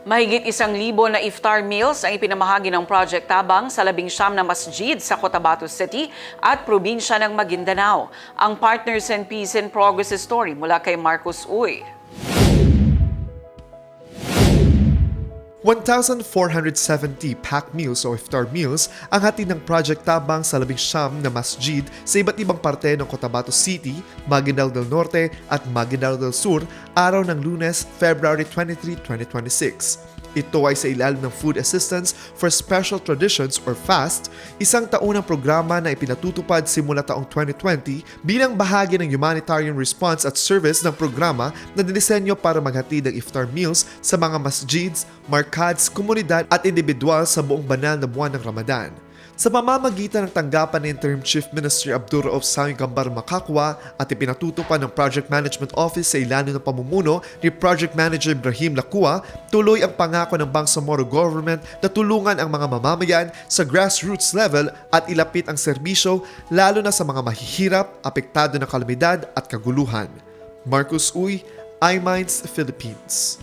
Mahigit 1,000 na iftar meals ang ipinamahagi ng Project Tabang sa 19 na masjid sa Cotabato City at probinsya ng Maguindanao. Ang Partners in Peace and Progress story mula kay Marcos Uy. 1,470 packed meals o iftar meals ang hatid ng Project Tabang sa 19 na masjid sa iba't ibang parte ng Cotabato City, Maguindanao del Norte at Maguindanao del Sur araw ng Lunes, February 23, 2026. Ito ay sa ilalim ng Food Assistance for Special Traditions or FAST, isang taunang programa na ipinatutupad simula taong 2020 bilang bahagi ng humanitarian response at service ng programa na dinisenyo para maghatid ng iftar meals sa mga masjids, markads, komunidad at individual sa buong banal na buwan ng Ramadan. Sa pamamagitan ng tanggapan ni Interim Chief Minister Abdul Rauf Sami Gambar Makakwa at ipinatutupad ng Project Management Office sa ilalim ng pamumuno ni Project Manager Ibrahim Lacua, tuloy ang pangako ng Bangsamoro Government na tulungan ang mga mamamayan sa grassroots level at ilapit ang serbisyo lalo na sa mga mahihirap, apektado ng kalamidad at kaguluhan. Marcos Uy, iMinds Philippines.